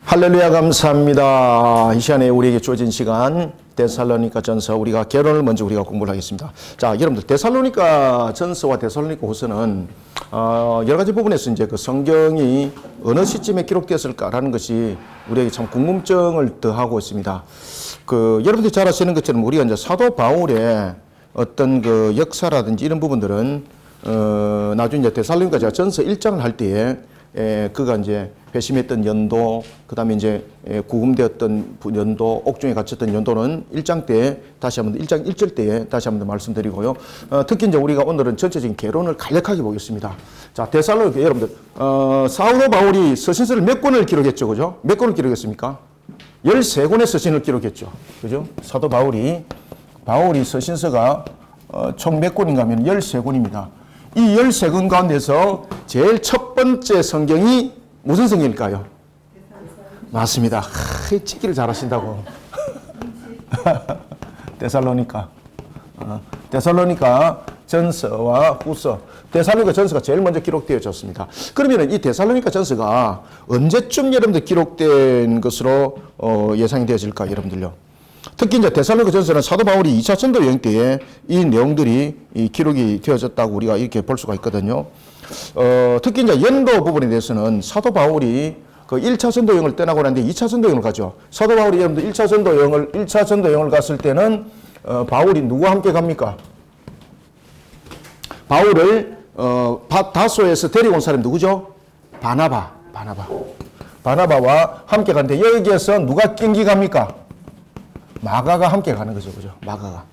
할렐루야 감사합니다. 이 시간에 우리에게 주어진 시간 데살로니가 전서 우리가 결론을 먼저 우리가 공부를 하겠습니다. 자, 여러분들 데살로니가 전서와 데살로니가 후서는 여러 가지 부분에서 이제 그 성경이 어느 시점에 기록되었을까라는 것이 우리에게 참 궁금증을 더하고 있습니다. 여러분들이 잘 아시는 것처럼 우리가 이제 사도 바울의 어떤 그 역사라든지 이런 부분들은 나중에 이제 데살로니가 제가 전서 1장을 할 때에 그가 이제 회심했던 연도, 그 다음에 이제 구금되었던 연도, 옥중에 갇혔던 연도는 1장 때 다시 한번 1장 1절 때에 다시 한번 말씀드리고요. 특히 이제 우리가 오늘은 전체적인 개론을 간략하게 보겠습니다. 자, 데살로니가 여러분들 사도 바울이 서신서를 몇 권을 기록했죠, 그죠? 몇 권을 기록했습니까? 13권의 서신을 기록했죠, 그죠? 사도 바울이 서신서가 총 몇 권인가 하면 13권입니다. 이 13권 가운데서 제일 첫 번째 성경이 무슨 성경일까요? 맞습니다. 찍기를 잘하신다고. 데살로니가 전서와 후서. 데살로니가 전서가 제일 먼저 기록되어졌습니다. 그러면 이 데살로니가 전서가 언제쯤 여러분들 기록된 것으로 예상이 되어질까, 여러분들요? 특히 이제 데살로니가 전서는 사도 바울이 2차 전도 여행 때에 이 내용들이 기록이 되어졌다고 우리가 이렇게 볼 수가 있거든요. 특히 이제 연도 부분에 대해서는 사도 바울이 그 1차 전도 여행을 떠나고 난 뒤에 2차 전도 여행을 가죠. 사도 바울이 여러분들 1차 전도 여행을 갔을 때는 바울이 누구와 함께 갑니까? 바울을 다소에서 데리고 온 사람이 누구죠? 바나바와 함께 가는데 여기에서 누가 낀기 갑니까? 마가가 함께 가는 거죠. 그죠? 마가가.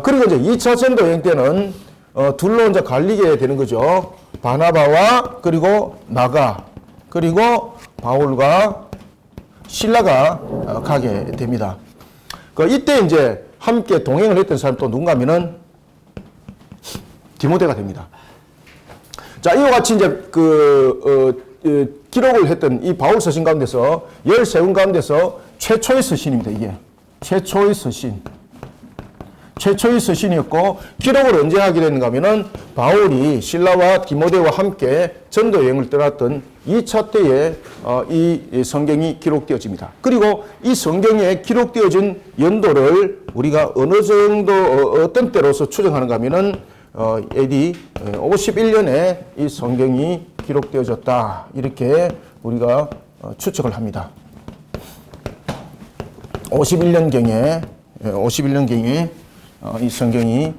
그리고 이제 2차 전도 여행 때는 둘로 이제 갈리게 되는 거죠. 바나바와 그리고 마가 그리고 바울과 실라가 가게 됩니다. 이때 이제 함께 동행을 했던 사람 또 누군가 하면은 디모데가 됩니다. 자, 이와 같이 이제 기록을 했던 이 바울 서신 가운데서 13권 가운데서 최초의 서신입니다. 이게 최초의 서신이었고, 기록을 언제 하게 됐는가 하면은 바울이 실라와 디모데와 함께 전도 여행을 떠났던 2차 때에 이 성경이 기록되어집니다. 그리고 이 성경에 기록되어진 연도를 우리가 어느 정도 어떤 때로서 추정하는가 하면은 AD 51년에 이 성경이 기록되어졌다, 이렇게 우리가 추측을 합니다. 51년경에 이 성경이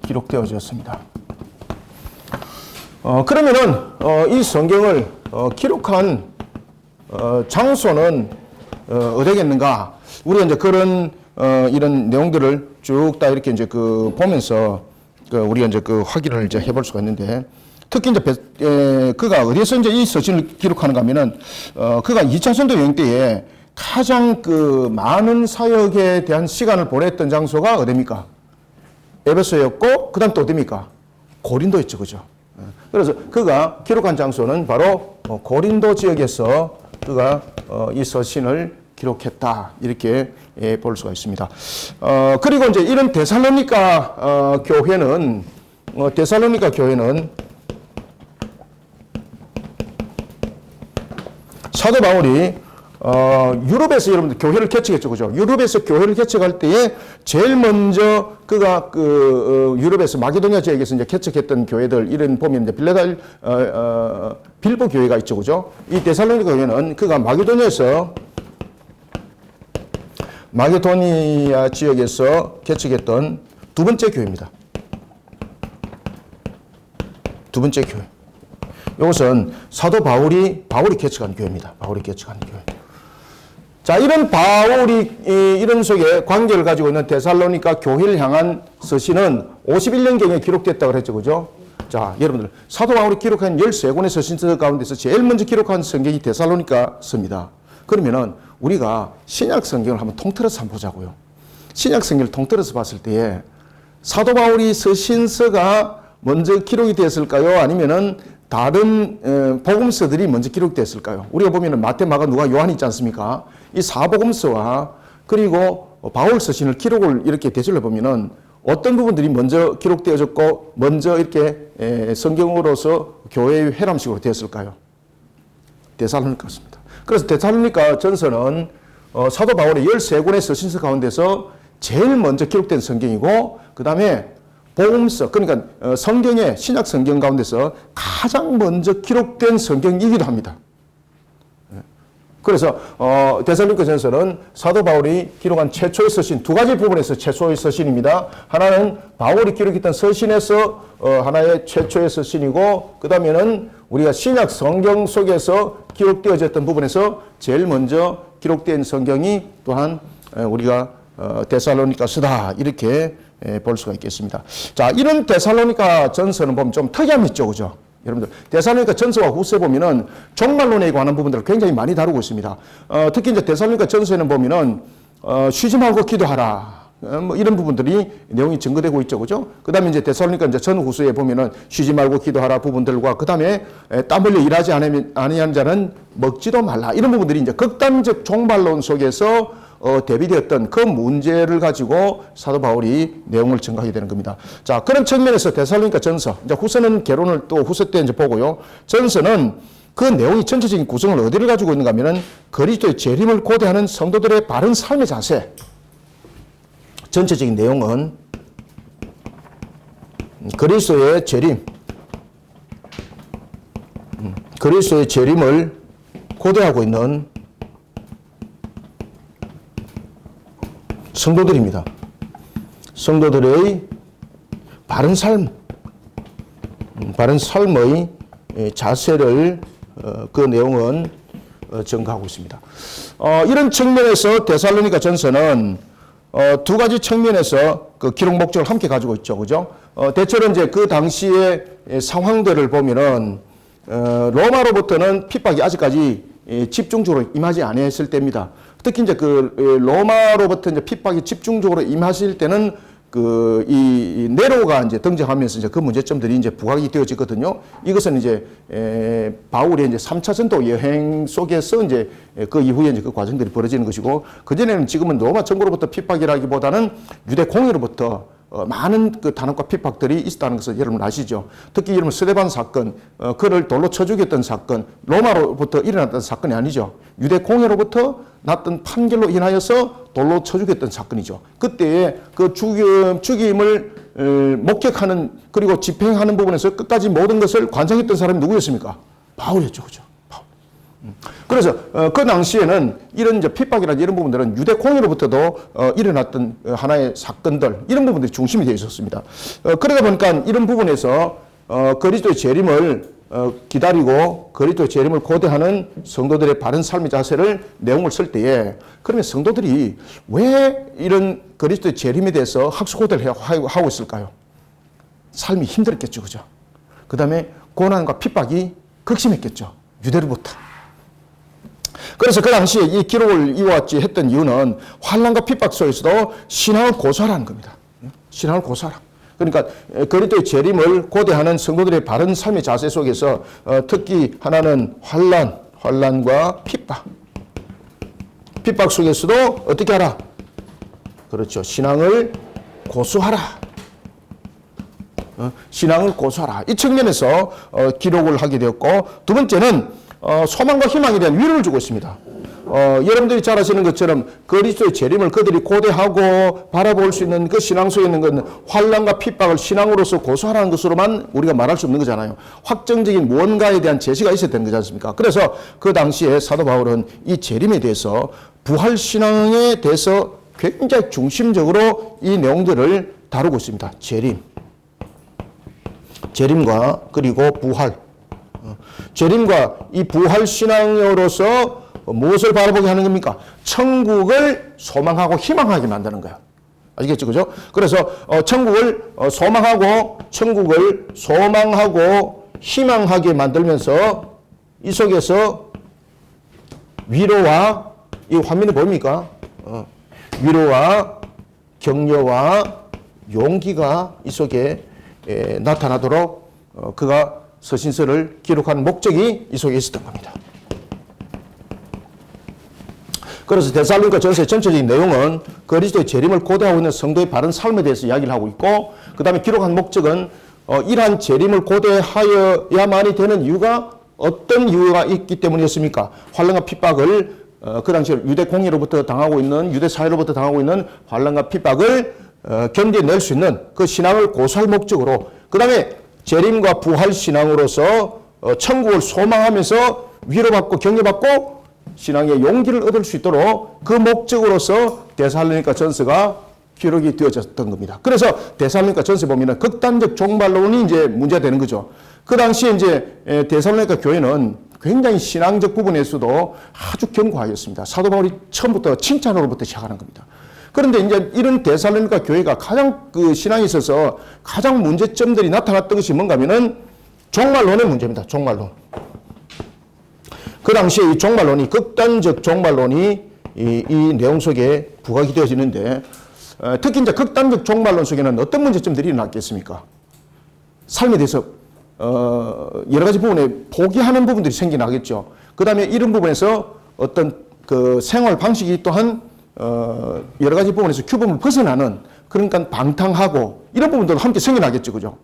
기록되어졌습니다. 그러면은 이 성경을 기록한 장소는 어디겠는가? 우리가 이제 그런 이런 내용들을 쭉 다 이렇게 이제 보면서 우리가 이제 확인을 이제 해볼 수가 있는데, 특히 이제 그가 어디서 이제 이 서신을 기록하는가 하면은 그가 2차 전도 여행 때에 가장 많은 사역에 대한 시간을 보냈던 장소가 어디입니까? 에베소였고, 그 다음 또 어디입니까? 고린도였죠, 그죠? 그래서 그가 기록한 장소는 바로 고린도 지역에서 그가 이 서신을 기록했다, 이렇게 볼 수가 있습니다. 그리고 이제 이런 데살로니가 교회는 사도 바울이 유럽에서 여러분들 교회를 개척했죠, 그죠? 유럽에서 교회를 개척할 때에 제일 먼저 그가 유럽에서 마게도니아 지역에서 이제 개척했던 교회들, 이런 보면 이제 빌보 교회가 있죠, 그죠? 이 데살로니가 교회는 그가 마게도니아 지역에서 개척했던 두 번째 교회입니다. 두 번째 교회. 이것은 사도 바울이 개척한 교회입니다. 바울이 개척한 교회. 자, 이런 바울이 이런 속에 관계를 가지고 있는 데살로니가 교회를 향한 서신은 51년경에 기록됐다고 그랬죠, 그죠? 자, 여러분들, 사도 바울이 기록한 13권의 서신서 가운데서 제일 먼저 기록한 성경이 데살로니가서입니다. 그러면은 우리가 신약 성경을 한번 통틀어서 한번 보자고요. 신약 성경을 통틀어서 봤을 때에 사도 바울이 서신서가 먼저 기록이 됐을까요? 아니면은 다른 복음서들이 먼저 기록됐을까요? 우리가 보면은 마태, 마가, 누가, 요한이 있지 않습니까? 이 사복음서와 그리고 바울 서신을 기록을 이렇게 되돌려 보면은 어떤 부분들이 먼저 기록되어졌고 먼저 이렇게 성경으로서 교회의 회람식으로 되었을까요? 데살로니가였습니다. 그래서 데살로니가 전서는 사도 바울의 13권의 서신서 가운데서 제일 먼저 기록된 성경이고, 그 다음에 복음서, 그러니까 성경의 신약 성경 가운데서 가장 먼저 기록된 성경이기도 합니다. 그래서 데살로니가 전서는 사도 바울이 기록한 최초의 서신, 두 가지 부분에서 최초의 서신입니다. 하나는 바울이 기록했던 서신에서 하나의 최초의 서신이고, 그 다음에는 우리가 신약 성경 속에서 기록되어졌던 부분에서 제일 먼저 기록된 성경이 또한 우리가 데살로니가서다, 이렇게 볼 수가 있겠습니다. 자, 이런 데살로니가 전서는 보면 좀 특이함이 있죠, 그죠? 여러분들, 데살로니가 전서와 후서 보면은 종말론에 관한 부분들을 굉장히 많이 다루고 있습니다. 특히 이제 데살로니가 전서에는 보면은 쉬지 말고 기도하라, 뭐 이런 부분들이 내용이 증거되고 있죠, 그죠? 그 다음에 이제 데살로니가 이제 전 후서에 보면은 쉬지 말고 기도하라 부분들과, 그 다음에 땀 흘려 일하지 아니하는 자는 먹지도 말라, 이런 부분들이 이제 극단적 종말론 속에서 대비되었던 그 문제를 가지고 사도 바울이 내용을 증가하게 되는 겁니다. 자, 그런 측면에서 데살로니가 전서, 이제 후서는 개론을 또 후서 때 이제 보고요. 전서는 그 내용이 전체적인 구성을 어디를 가지고 있는가 하면은 그리스도의 재림을 고대하는 성도들의 바른 삶의 자세. 전체적인 내용은 그리스도의 재림, 그리스도의 재림을 고대하고 있는 성도들입니다. 성도들의 바른 삶, 바른 삶의 자세를 그 내용은 증가하고 있습니다. 이런 측면에서 데살로니가 전서는 두 가지 측면에서 그 기록 목적을 함께 가지고 있죠, 그죠? 대체로 이제 그 당시의 상황들을 보면은 로마로부터는 핍박이 아직까지 집중적으로 임하지 아니했을 때입니다. 특히 이제 그 로마로부터 이제 핍박이 집중적으로 임하실 때는 이 네로가 이제 등장하면서 이제 그 문제점들이 이제 부각이 되어지거든요. 이것은 이제 바울의 이제 3차 전도 여행 속에서 이제 그 이후에 이제 그 과정들이 벌어지는 것이고, 그전에는 지금은 로마 정부로부터 핍박이라기보다는 유대 공의로부터 많은 그 탄압과 핍박들이 있었다는 것을 여러분 아시죠? 특히 여러분 스데반 사건, 그를 돌로 쳐 죽였던 사건, 로마로부터 일어났던 사건이 아니죠. 유대 공회로부터 났던 판결로 인하여서 돌로 쳐 죽였던 사건이죠. 그때의 그 죽임을 목격하는, 그리고 집행하는 부분에서 끝까지 모든 것을 관장했던 사람이 누구였습니까? 바울이었죠, 그죠? 그래서 그 당시에는 이런 이제 핍박이나 이런 부분들은 유대 공의로부터도 일어났던 하나의 사건들, 이런 부분들이 중심이 되어 있었습니다. 그러다 보니까 이런 부분에서 그리스도의 재림을 기다리고 그리스도의 재림을 고대하는 성도들의 바른 삶의 자세를 내용을 쓸 때에, 그러면 성도들이 왜 이런 그리스도의 재림에 대해서 학수고대를 하고 있을까요? 삶이 힘들었겠죠, 그죠? 그 다음에 고난과 핍박이 극심했겠죠, 유대로부터. 그래서 그 당시에 이 기록을 이어왔지 했던 이유는 환난과 핍박 속에서도 신앙을 고수하라는 겁니다. 신앙을 고수하라. 그러니까 그리스도의 재림을 고대하는 성도들의 바른 삶의 자세 속에서 특히 하나는 환난과 핍박 속에서도 어떻게 하라? 그렇죠. 신앙을 고수하라. 신앙을 고수하라. 이 측면에서 기록을 하게 되었고, 두 번째는 소망과 희망에 대한 위로를 주고 있습니다. 여러분들이 잘 아시는 것처럼 그리스도의 재림을 그들이 고대하고 바라볼 수 있는 그 신앙 속에 있는 건 환난과 핍박을 신앙으로서 고수하라는 것으로만 우리가 말할 수 없는 거잖아요. 확정적인 무언가에 대한 제시가 있어야 되는 거지 않습니까? 그래서 그 당시에 사도 바울은 이 재림에 대해서, 부활 신앙에 대해서 굉장히 중심적으로 이 내용들을 다루고 있습니다. 재림과 그리고 부활. 재림과 이 부활 신앙으로서 무엇을 바라보게 하는 겁니까? 천국을 소망하고 희망하게 만드는 거예요. 아시겠죠? 그죠? 그래서 천국을 소망하고 희망하게 만들면서 이 속에서 위로와, 이 화면에 보입니까? 위로와 격려와 용기가 이 속에 나타나도록 그가 서신서를 기록하는 목적이 이 속에 있었던 겁니다. 그래서 데살로니가 전서의 전체적인 내용은 그리스도의 재림을 고대하고 있는 성도의 바른 삶에 대해서 이야기를 하고 있고, 그 다음에 기록한 목적은 이러한 재림을 고대하여야만이 되는 이유가 어떤 이유가 있기 때문이었습니까? 환란과 핍박을 그 당시 유대 공예로부터 당하고 있는 유대 사회로부터 당하고 있는 환란과 핍박을 견뎌낼 수 있는 그 신앙을 고수할 목적으로 그 다음에 재림과 부활 신앙으로서 천국을 소망하면서 위로받고 격려받고 신앙의 용기를 얻을 수 있도록 그 목적으로서 데살로니가 전서가 기록이 되어졌던 겁니다. 그래서 데살로니가 전서에 보면은 극단적 종말론이 이제 문제가 되는 거죠. 그 당시에 이제 데살로니가 교회는 굉장히 신앙적 부분에서도 아주 견고하였습니다. 사도 바울이 처음부터 칭찬으로부터 시작하는 겁니다. 그런데 이제 이런 데살로니가 교회가 가장 그 신앙에 있어서 가장 문제점들이 나타났던 것이 뭔가 하면은 종말론의 문제입니다. 종말론. 그 당시에 이 종말론이 극단적 종말론이 이 내용 속에 부각이 되어지는데 특히 이제 극단적 종말론 속에는 어떤 문제점들이 일어났겠습니까? 삶에 대해서 여러 가지 부분에 포기하는 부분들이 생겨나겠죠. 그 다음에 이런 부분에서 어떤 그 생활 방식이 또한 여러 가지 부분에서 규범을 벗어나는 그러니까 방탕하고 이런 부분들도 함께 생겨나겠죠. 그죠?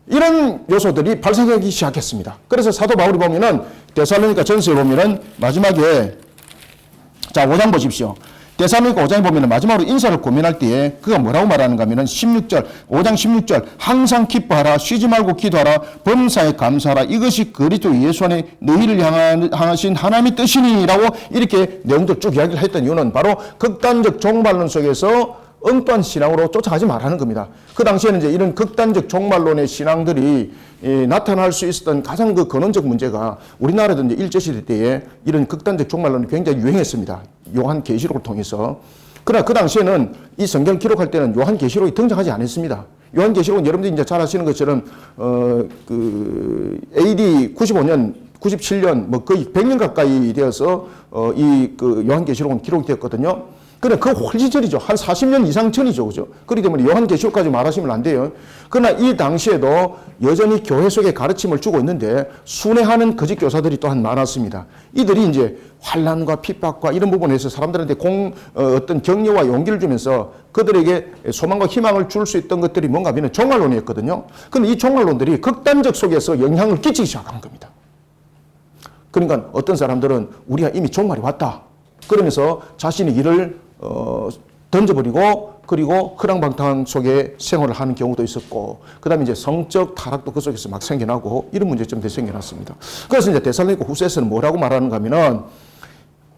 이런 요소들이 발생하기 시작했습니다. 그래서 사도 바울이 보면은 데살로니가 전서에 보면은 마지막에 자 5장 보십시오. 데살로니가 5장에 보면은 마지막으로 인사를 고민할 때에 그가 뭐라고 말하는가 하면은 16절 5장 16절 항상 기뻐하라 쉬지 말고 기도하라 범사에 감사하라 이것이 그리스도 예수 안에 너희를 향하신 하나님의 뜻이니라고 이렇게 내용도 쭉 이야기를 했던 이유는 바로 극단적 종말론 속에서 엉뚱한 신앙으로 쫓아가지 말라는 겁니다. 그 당시에는 이제 이런 극단적 종말론의 신앙들이 나타날 수 있었던 가장 그 근원적 문제가 우리나라도 이제 일제시대 때에 이런 극단적 종말론이 굉장히 유행했습니다. 요한계시록을 통해서. 그러나 그 당시에는 이 성경을 기록할 때는 요한계시록이 등장하지 않았습니다. 요한계시록은 여러분들이 이제 잘 아시는 것처럼 그 AD 95년 97년 뭐 거의 100년 가까이 되어서 이 그 요한계시록은 기록이 되었거든요. 그래, 그 훨씬 전이죠. 한 40년 이상 전이죠. 그죠? 그렇기 때문에 요한계시록까지 말하시면 안 돼요. 그러나 이 당시에도 여전히 교회 속에 가르침을 주고 있는데 순회하는 거짓 교사들이 또한 많았습니다. 이들이 이제 환난과 핍박과 이런 부분에서 사람들한테 어떤 격려와 용기를 주면서 그들에게 소망과 희망을 줄 수 있던 것들이 뭔가 하면 종말론이었거든요. 그런데 이 종말론들이 극단적 속에서 영향을 끼치기 시작한 겁니다. 그러니까 어떤 사람들은 우리가 이미 종말이 왔다. 그러면서 자신의 일을 던져버리고 그리고 허랑방탕 속에 생활을 하는 경우도 있었고 그 다음에 이제 성적 타락도 그 속에서 막 생겨나고 이런 문제점들이 생겨났습니다. 그래서 이제 데살로니가 후서에서는 뭐라고 말하는가 하면은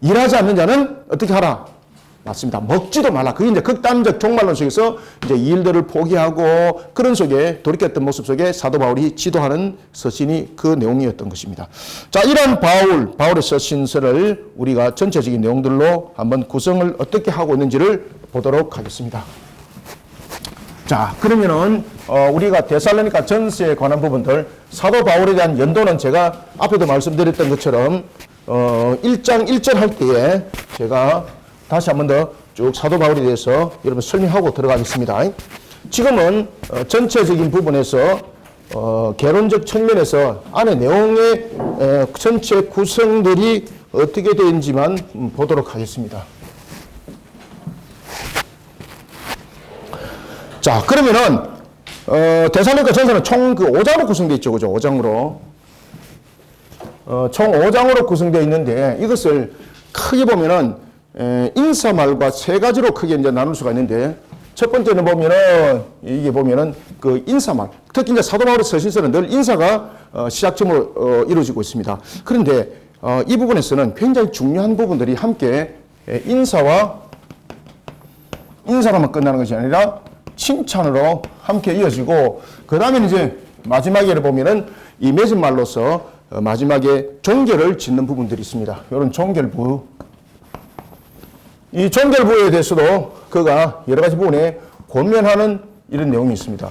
일하지 않는 자는 어떻게 하라? 맞습니다. 먹지도 말라. 그게 이제 극단적 종말론 속에서 이제 일들을 포기하고 그런 속에 돌이켰던 모습 속에 사도 바울이 지도하는 서신이 그 내용이었던 것입니다. 자, 이런 바울의 서신서를 우리가 전체적인 내용들로 한번 구성을 어떻게 하고 있는지를 보도록 하겠습니다. 자, 그러면은 우리가 데살로니가 전서에 관한 부분들 사도 바울에 대한 연도는 제가 앞에도 말씀드렸던 것처럼 1장 1절 할 때에 제가 다시 한 번 더 쭉 사도 바울에 대해서 여러분 설명하고 들어가겠습니다. 지금은 전체적인 부분에서 개론적 측면에서 안에 내용의 전체 구성들이 어떻게 되는지만 보도록 하겠습니다. 자, 그러면은 데살로니가 전서는 총 그 5장으로 구성되어 있죠. 그죠? 5장으로. 총 5장으로 구성되어 있는데 이것을 크게 보면은 인사말과 세 가지로 크게 이제 나눌 수가 있는데 첫 번째는 보면은 이게 보면은 그 인사말 특히 이제 사도 바울의 서신서는 늘 인사가 시작점으로 이루어지고 있습니다. 그런데 이 부분에서는 굉장히 중요한 부분들이 함께 인사로만 끝나는 것이 아니라 칭찬으로 함께 이어지고 그 다음에 이제 마지막에 보면은 이 맺은 말로서 마지막에 종결을 짓는 부분들이 있습니다. 이런 종결부. 이 종결부에 대해서도 그가 여러 가지 부분에 권면하는 이런 내용이 있습니다.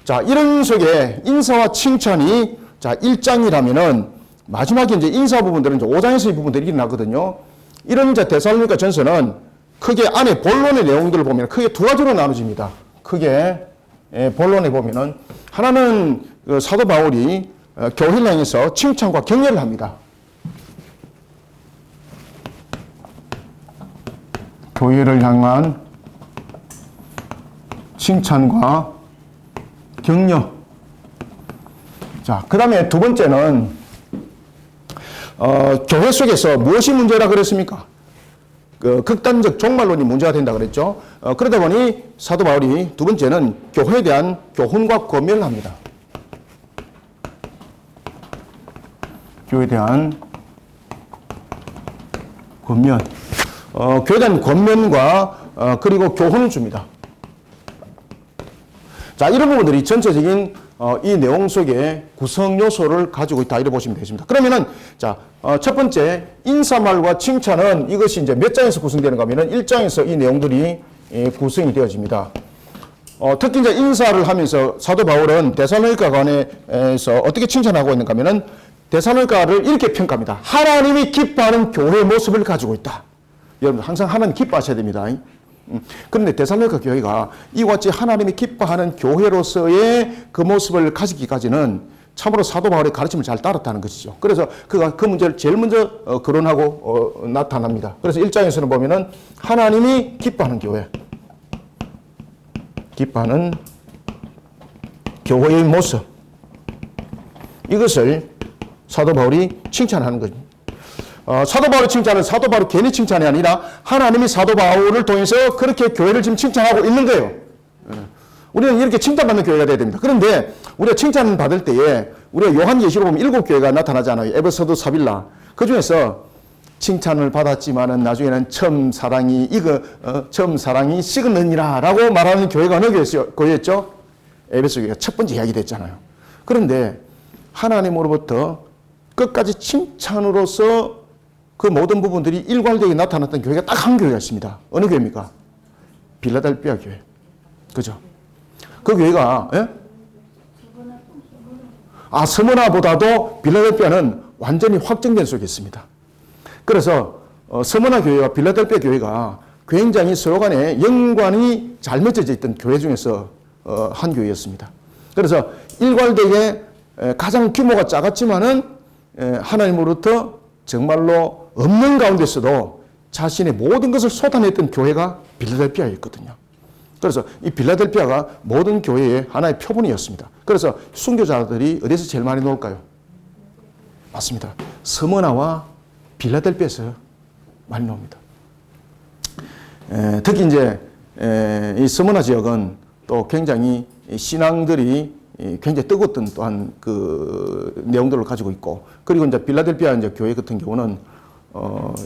자, 이런 속에 인사와 칭찬이 자, 1장이라면은 마지막에 이제 인사 부분들은 이제 5장에서 이 부분들이 일어나거든요. 이런 이제 데살로니가 전서는 크게 안에 본론의 내용들을 보면 크게 두 가지로 나눠집니다. 크게 본론에 보면은 하나는 사도 바울이 교회를 향해서 칭찬과 격려를 합니다. 교회를 향한 칭찬과 격려. 자, 그 다음에 두 번째는 교회 속에서 무엇이 문제라 그랬습니까? 그 극단적 종말론이 문제가 된다 그랬죠. 그러다 보니 사도 바울이 두 번째는 교회에 대한 교훈과 권면을 합니다. 교회에 대한 권면. 교회에 대한 권면과 그리고 교훈을 줍니다. 자, 이런 부분들이 전체적인 이 내용 속에 구성 요소를 가지고 있다, 이렇게 보시면 되겠습니다. 그러면은, 자, 첫 번째, 인사말과 칭찬은 이것이 이제 몇 장에서 구성되는가 하면은 1장에서 이 내용들이 구성이 되어집니다. 특히 이제 인사를 하면서 사도 바울은 데살로니가 관에서 어떻게 칭찬하고 있는가 하면은 데살로니가를 이렇게 평가합니다. 하나님이 기뻐하는 교회의 모습을 가지고 있다. 여러분, 항상 하나님 기뻐하셔야 됩니다. 그런데 데살로니가 교회가 이와 같이 하나님이 기뻐하는 교회로서의 그 모습을 가지기까지는 참으로 사도 바울의 가르침을 잘 따랐다는 것이죠. 그래서 그가 그 문제를 제일 먼저 거론하고 나타납니다. 그래서 1장에서는 보면은 하나님이 기뻐하는 교회, 기뻐하는 교회의 모습, 이것을 사도 바울이 칭찬하는 거죠. 사도 바울의 칭찬은 사도 바울 괜히 칭찬이 아니라 하나님이 사도 바울을 통해서 그렇게 교회를 지금 칭찬하고 있는 거예요. 우리는 이렇게 칭찬받는 교회가 돼야 됩니다. 그런데 우리가 칭찬 받을 때에 우리가 요한계시록 보면 7교회가 나타나잖아요. 에베소도, 사빌라. 그 중에서 칭찬을 받았지만은 나중에는 처음 사랑이 식었느니라라고 말하는 교회가 어느 교회였죠? 에베소 교회가 첫 번째 이야기 됐잖아요. 그런데 하나님으로부터 끝까지 칭찬으로서 그 모든 부분들이 일괄되게 나타났던 교회가 딱 한 교회가 있습니다. 어느 교회입니까? 빌라델피아 교회. 그죠? 그 교회가, 예? 스무나보다도 빌라델피아는 완전히 확정된 속에 있습니다. 그래서 스무나 교회와 빌라델피아 교회가 굉장히 서로 간에 연관이 잘 맺어져 있던 교회 중에서 한 교회였습니다. 그래서 일괄되게 가장 규모가 작았지만은 하나님으로부터 정말로 없는 가운데서도 자신의 모든 것을 쏟아냈던 교회가 빌라델피아였거든요. 그래서 이 빌라델피아가 모든 교회의 하나의 표본이었습니다. 그래서 순교자들이 어디서 제일 많이 나올까요? 맞습니다. 스머나와 빌라델피아에서 많이 나옵니다. 특히 이제 이 스머나 지역은 또 굉장히 신앙들이 굉장히 뜨거웠던 또한 그 내용들을 가지고 있고, 그리고 이제 빌라델피아 이제 교회 같은 경우는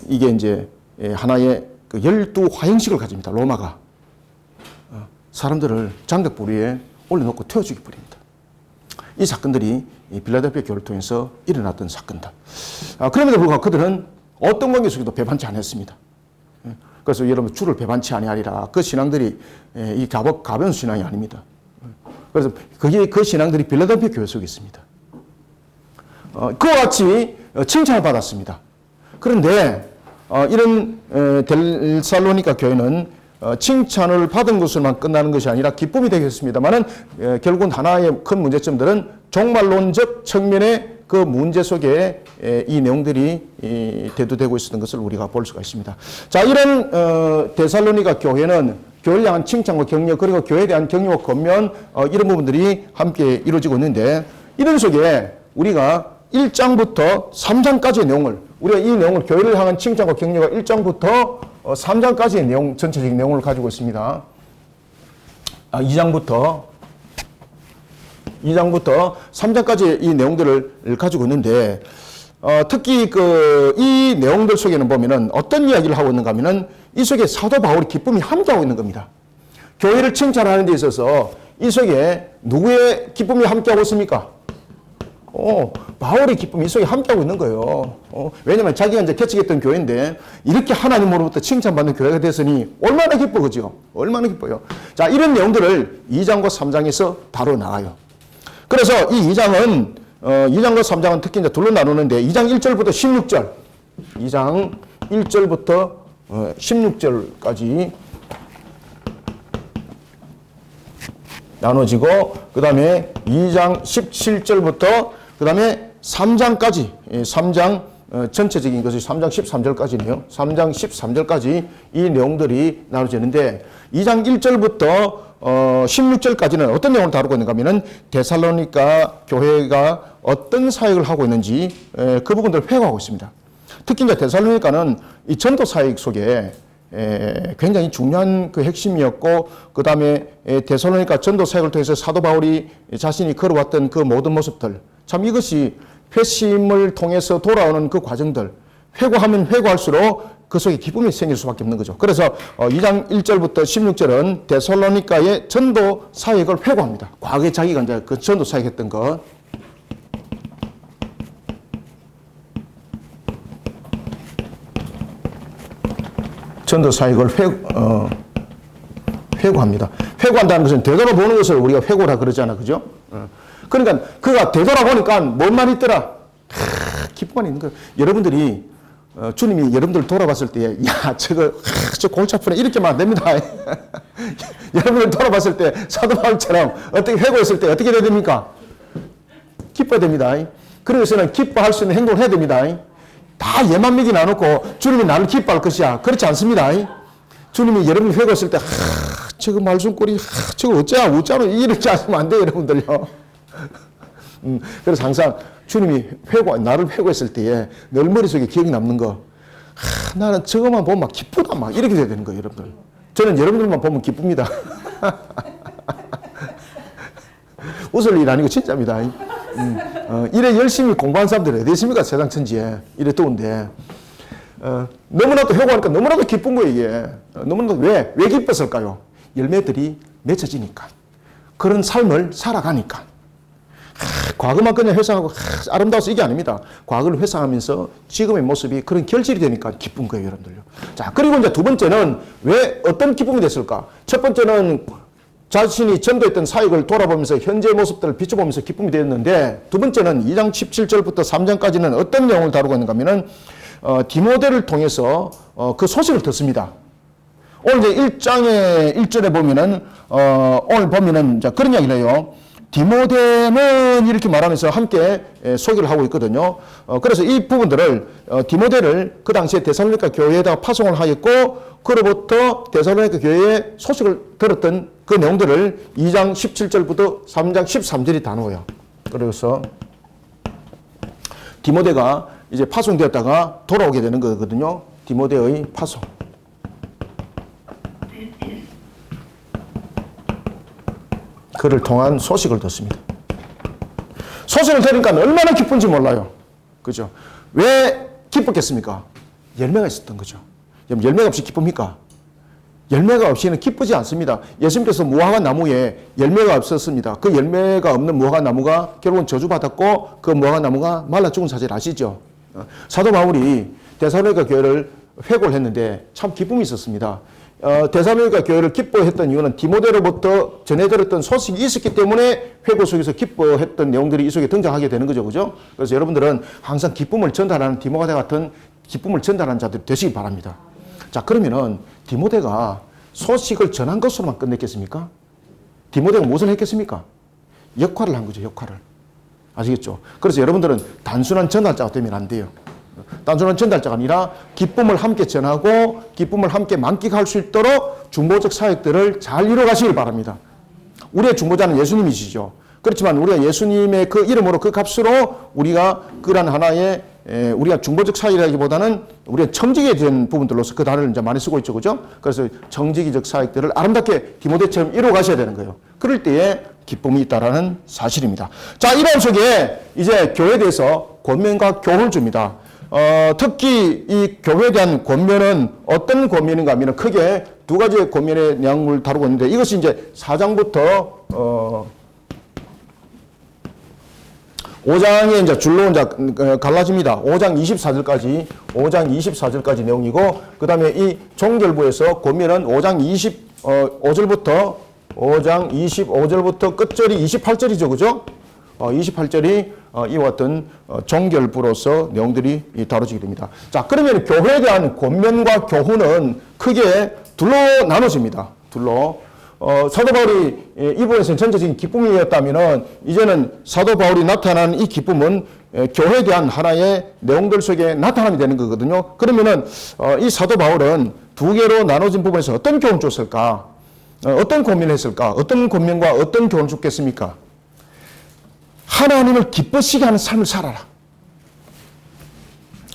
이게 이제 하나의 그 12화형식을 가집니다. 로마가 사람들을 장벽불 위에 올려놓고 태워 죽여버립니다. 이 사건들이 이 빌라델피아 교회를 통해서 일어났던 사건들. 그럼에도 불구하고 그들은 어떤 관계 속에도 배반치 않았습니다. 그래서 여러분, 주를 배반치 아니하리라. 그 신앙들이 이 가벼운 신앙이 아닙니다. 그래서 그 신앙들이 빌라델피아 교회 속에 있습니다. 그와 같이 칭찬을 받았습니다. 그런데 이런 데살로니가 교회는 칭찬을 받은 것으로만 끝나는 것이 아니라 기쁨이 되겠습니다만은 결국은 하나의 큰 문제점들은 종말론적 측면의 그 문제 속에 이 내용들이 대두되고 있었던 것을 우리가 볼 수가 있습니다. 자, 이런 데살로니가 교회는 교회를 향한 칭찬과 격려, 그리고 교회에 대한 격려와 권면, 이런 부분들이 함께 이루어지고 있는데, 이런 속에 우리가 1장부터 3장까지의 내용을, 우리가 이 내용을 교회를 향한 칭찬과 격려가 1장부터 3장까지의 내용, 전체적인 내용을 가지고 있습니다. 2장부터 3장까지 이 내용들을 가지고 있는데, 특히 이 내용들 속에는 보면은 어떤 이야기를 하고 있는가 하면은 이 속에 사도 바울이 기쁨이 함께하고 있는 겁니다. 교회를 칭찬하는 데 있어서 이 속에 누구의 기쁨이 함께하고 있습니까? 바울의 기쁨이 이 속에 함께하고 있는 거예요. 왜냐면 자기가 이제 개척했던 교회인데 이렇게 하나님으로부터 칭찬받는 교회가 됐으니 얼마나 기뻐, 그죠? 얼마나 기뻐요. 자, 이런 내용들을 2장과 3장에서 다뤄 나가요. 그래서 이 2장은 2장과 3장은 특히 이제 둘로 나누는데 2장 1절부터 16절, 2장 1절부터 16절까지 나눠지고, 그 다음에 2장 17절부터 그 다음에 3장까지, 3장 전체적인 것이 3장 13절까지네요. 3장 13절까지 이 내용들이 나눠지는데 2장 1절부터 16절까지는 어떤 내용을 다루고 있는가 하면은 데살로니가 교회가 어떤 사역을 하고 있는지 그 부분들을 회고하고 있습니다. 특히 이제 데살로니가는 이 전도 사역 속에 굉장히 중요한 그 핵심이었고, 그 다음에 데살로니가 전도 사역을 통해서 사도 바울이 자신이 걸어왔던 그 모든 모습들, 참 이것이 회심을 통해서 돌아오는 그 과정들, 회고하면 회고할수록 그 속에 기쁨이 생길 수밖에 없는 거죠. 그래서 2장 1절부터 16절은 데살로니가의 전도 사역을 회고합니다. 과거에 자기가 이제 그 전도 사역했던 것. 전도 사역을 회고합니다. 회고한다는 것은 되돌아보는 것을 우리가 회고라 그러잖아, 그죠? 그러니까 그가 되돌아보니까 뭔 말이 있더라? 기쁨만 있는 거예요. 여러분들이 주님이 여러분들 돌아봤을 때, 야, 저 골치 아프네, 이렇게 말안 됩니다. 여러분들 돌아봤을 때 사도 바울처럼 어떻게 회고했을 때 어떻게 해야 됩니까? 기뻐야 됩니다. 그래서는 기뻐할 수 있는 행동을 해야 됩니다. 다 얘만 믿이 나놓고 주님이 나를 기뻐할 것이야. 그렇지 않습니다. 주님이 여러분이 회고했을 때, 저거 말씀꼬리, 저거 어쩌나 이렇게 하시면 안 돼요, 여러분들요. 그래서 항상 주님이 나를 회고했을 때에 늘 머릿속에 기억이 남는 거, 나는 저것만 보면 막 기쁘다, 막 이렇게 돼야 되는 거예요, 여러분들. 저는 여러분들만 보면 기쁩니다. 웃을 일 아니고 진짜입니다. 이래 열심히 공부한 사람들이 어디 있습니까? 세상 천지에. 이래 더운데. 너무나도 회고하니까 너무나도 기쁜 거예요, 이게. 너무나도 왜 기뻤을까요? 열매들이 맺혀지니까. 그런 삶을 살아가니까. 과거만 그냥 회상하고 아름다워서 이게 아닙니다. 과거를 회상하면서 지금의 모습이 그런 결실이 되니까 기쁜 거예요, 여러분들요. 자, 그리고 이제 두 번째는 왜 어떤 기쁨이 됐을까? 첫 번째는 자신이 전도했던 사역을 돌아보면서 현재의 모습들을 비춰보면서 기쁨이 되었는데, 두 번째는 2장 17절부터 3장까지는 어떤 내용을 다루고 있는가 하면은 디모데를 통해서 그 소식을 듣습니다. 오늘 이제 1장의 1절에 보면은 오늘 보면은 이제 그런 이야기를 해요. 디모데는 이렇게 말하면서 함께 소개를 하고 있거든요. 그래서 이 부분들을 디모데를 그 당시에 데살로니가 교회에다가 파송을 하였고, 그로부터 데살로니가 교회의 소식을 들었던 그 내용들을 2장 17절부터 3장 13절이 다 나와요. 그래서 디모데가 이제 파송되었다가 돌아오게 되는 거거든요. 디모데의 파송. 그를 통한 소식을 듣습니다. 소식을 들으니까 얼마나 기쁜지 몰라요. 그죠? 왜 기뻤겠습니까? 열매가 있었던 거죠. 열매가 없이 기쁩니까? 열매가 없이는 기쁘지 않습니다. 예수님께서 무화과 나무에 열매가 없었습니다. 그 열매가 없는 무화과 나무가 결국은 저주받았고, 그 무화과 나무가 말라 죽은 사실 아시죠? 사도 바울이 데살로니가 교회를 회고를 했는데 참 기쁨이 있었습니다. 데살로니가 교회를 기뻐했던 이유는 디모데로부터 전해 들었던 소식이 있었기 때문에 회고 속에서 기뻐했던 내용들이 이 속에 등장하게 되는 거죠. 그죠? 그래서 여러분들은 항상 기쁨을 전달하는 디모데 같은 기쁨을 전달하는 자들이 되시기 바랍니다. 자, 그러면은 디모데가 소식을 전한 것으로만 끝냈겠습니까? 디모데가 무엇을 했겠습니까? 역할을 한 거죠, 역할을. 아시겠죠? 그래서 여러분들은 단순한 전달자가 되면 안 돼요. 단순한 전달자가 아니라 기쁨을 함께 전하고 기쁨을 함께 만끽할 수 있도록 중보적 사역들을 잘 이루어가시길 바랍니다. 우리의 중보자는 예수님이시죠. 그렇지만 우리가 예수님의 그 이름으로 그 값으로 우리가 그런 하나의 우리가 중보적 사역이라기보다는 우리가 청지기에 된 부분들로서 그 단어를 이제 많이 쓰고 있죠. 그죠? 그래서 청지기적 사역들을 아름답게 디모데처럼 이루어가셔야 되는 거예요. 그럴 때에 기쁨이 있다라는 사실입니다. 자, 이런 속에 이제 교회에 대해서 권면과 교훈을 줍니다. 특히 이 교회에 대한 권면은 어떤 권면인가 하면 크게 두 가지의 권면의 내용을 다루고 있는데, 이것이 이제 4장부터 5장에 이제 줄로 이제 갈라집니다. 5장 24절까지 내용이고, 그 다음에 이 종결부에서 권면은 5장 25절부터 끝절이 28절이죠. 그죠? 28절이 이와 같은 종결부로서 내용들이 다뤄지게 됩니다. 자, 그러면 교회에 대한 권면과 교훈은 크게 둘로 나눠집니다. 둘로. 사도 바울이 이 부분에서는 전체적인 기쁨이었다면은 이제는 사도 바울이 나타나는 이 기쁨은 교회에 대한 하나의 내용들 속에 나타남이 되는 거거든요. 그러면은 이 사도 바울은 두 개로 나눠진 부분에서 어떤 교훈을 줬을까? 어떤 고민을 했을까? 어떤 고민과 어떤 교훈을 줬겠습니까? 하나님을 기쁘시게 하는 삶을 살아라.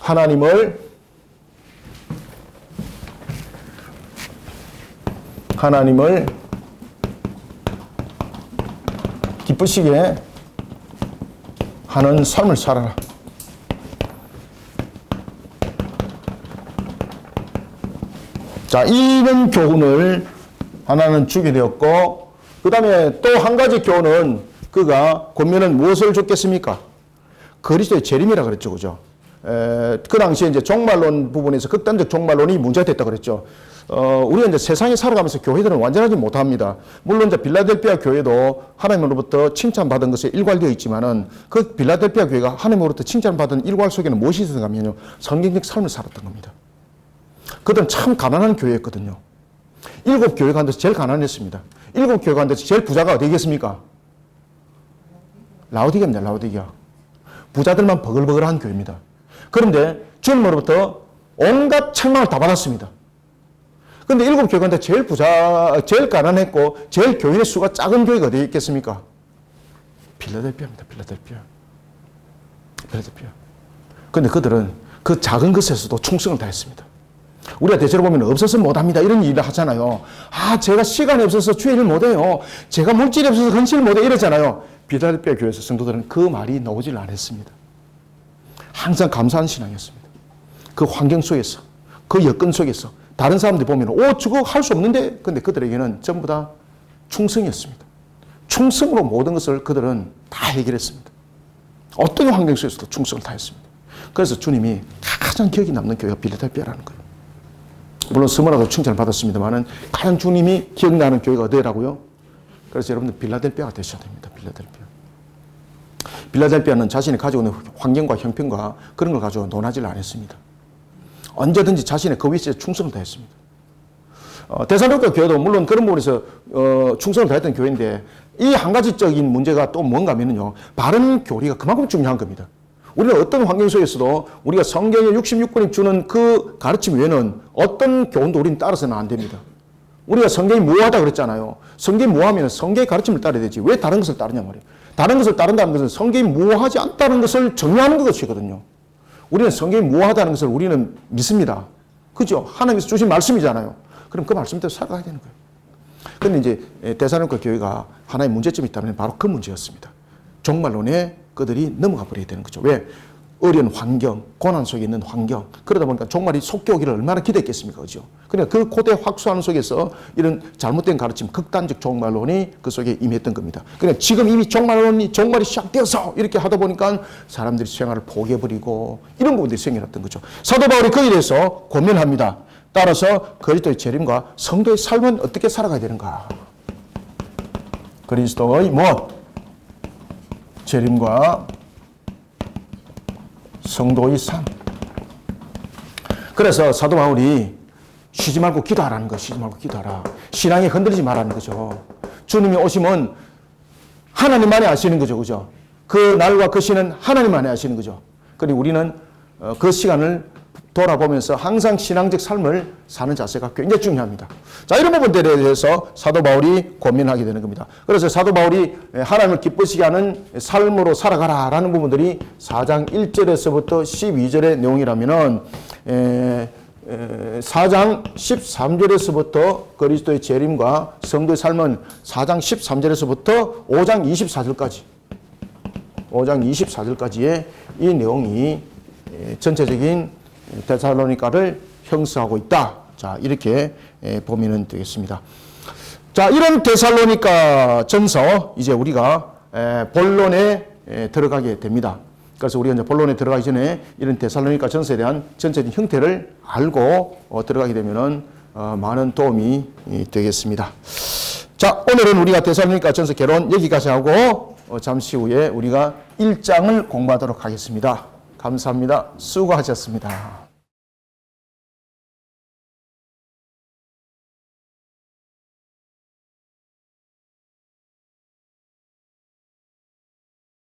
하나님을 기쁘시게 하는 삶을 살아라. 자, 이런 교훈을 하나는 주게 되었고, 그 다음에 또 한 가지 교훈은 그가 권면은 무엇을 줬겠습니까? 그리스도의 재림이라 그랬죠, 그죠? 그 당시에 이제 종말론 부분에서 극단적 종말론이 문제가 됐다 그랬죠. 우리가 이제 세상에 살아가면서 교회들은 완전하지 못합니다. 물론 이제 빌라델피아 교회도 하나님으로부터 칭찬받은 것에 일괄되어 있지만은 그 빌라델피아 교회가 하나님으로부터 칭찬받은 일괄 속에는 무엇이 있었냐면요. 성경적 삶을 살았던 겁니다. 그들은 참 가난한 교회였거든요. 7교회 가운데서 제일 가난했습니다. 7교회 가운데서 제일 부자가 어디겠습니까? 라오디게입니다. 라오디게. 부자들만 버글버글한 교회입니다. 그런데 주님으로부터 온갖 책망을 다 받았습니다. 그런데 7교회 가운데 제일 제일 가난했고 제일 교인의 수가 작은 교회가 어디 있겠습니까? 필라델피아입니다. 필라델피아. 그런데 그들은 그 작은 것에서도 충성을 다했습니다. 우리가 대체로 보면 없어서 못합니다. 이런 일을 하잖아요. 제가 시간이 없어서 주의 일 못해요. 제가 물질이 없어서 헌신을 못해 이러잖아요. 필라델피아 교회에서 성도들은 그 말이 나오질 않았습니다. 항상 감사한 신앙이었습니다. 그 환경 속에서, 그 여건 속에서 다른 사람들이 보면 저거 할 수 없는데, 근데 그들에게는 전부 다 충성이었습니다. 충성으로 모든 것을 그들은 다 해결했습니다. 어떤 환경 속에서도 충성을 다했습니다. 그래서 주님이 가장 기억에 남는 교회가 필라델피아라는 거예요. 물론 스무라도 칭찬을 받았습니다만은 가장 주님이 기억나는 교회가 어디라고요? 그래서 여러분들 빌라델피아가 되셔야 됩니다. 빌라델피아는 자신이 가지고 있는 환경과 형편과 그런 걸 가지고 논하지를 않았습니다. 언제든지 자신의 그 위치에 충성을 다했습니다. 데살로니가 교회도 물론 그런 부분에서 충성을 다했던 교회인데 이 한 가지적인 문제가 또 뭔가 하면요. 바른 교리가 그만큼 중요한 겁니다. 우리는 어떤 환경 속에서도 우리가 성경의 66권이 주는 그 가르침 외에는 어떤 교훈도 우리는 따라서는 안 됩니다. 우리가 성경이 무효하다 그랬잖아요. 성경이 무효하면 성경의 가르침을 따라야 되지. 왜 다른 것을 따르냐 말이에요. 다른 것을 따른다는 것은 성경이 무효하지 않다는 것을 정리하는 것이거든요. 우리는 성경이 무효하다는 것을 우리는 믿습니다. 그죠? 하나님께서 주신 말씀이잖아요. 그럼 그 말씀대로 살아가야 되는 거예요. 그런데 이제 데살로니가 교회가 하나의 문제점이 있다면 바로 그 문제였습니다. 종말론에 그들이 넘어가 버리게 되는 거죠. 왜? 어려운 환경, 고난 속에 있는 환경. 그러다 보니까 종말이 속게 오기를 얼마나 기대했겠습니까? 그죠? 그러니까 그 고대 확수하는 속에서 이런 잘못된 가르침, 극단적 종말론이 그 속에 임했던 겁니다. 그러니까 지금 이미 종말이 시작되어서 이렇게 하다 보니까 사람들이 생활을 포기해버리고 이런 부분들이 생겨났던 거죠. 사도 바울이 거기에 대해서 고민합니다. 따라서 그리스도의 재림과 성도의 삶은 어떻게 살아가야 되는가? 그리스도의 재림과 성도의 삶. 그래서 사도 바울이 쉬지 말고 기도하라는 거, 쉬지 말고 기도하라. 신앙이 흔들리지 말라는 거죠. 주님이 오시면 하나님만이 아시는 거죠, 그죠? 그 날과 그 시는 하나님만이 아시는 거죠. 그리고 우리는 그 시간을 돌아보면서 항상 신앙적 삶을 사는 자세가 굉장히 중요합니다. 자, 이런 부분들에 대해서 사도 바울이 고민하게 되는 겁니다. 그래서 사도 바울이 하나님을 기쁘시게 하는 삶으로 살아가라라는 부분들이 4장 1절에서부터 12절의 내용이라면은 4장 13절에서부터 그리스도의 재림과 성도의 삶은 4장 13절에서부터 5장 24절까지의 이 내용이 전체적인 데살로니가를 형성하고 있다. 자, 이렇게 보면 되겠습니다. 자, 이런 데살로니가 전서 이제 우리가 본론에 들어가게 됩니다. 그래서 우리가 이제 본론에 들어가기 전에 이런 데살로니가 전서에 대한 전체적인 형태를 알고 들어가게 되면은 많은 도움이 되겠습니다. 자, 오늘은 우리가 데살로니가 전서 개론 여기까지 하고 잠시 후에 우리가 1장을 공부하도록 하겠습니다. 감사합니다. 수고하셨습니다.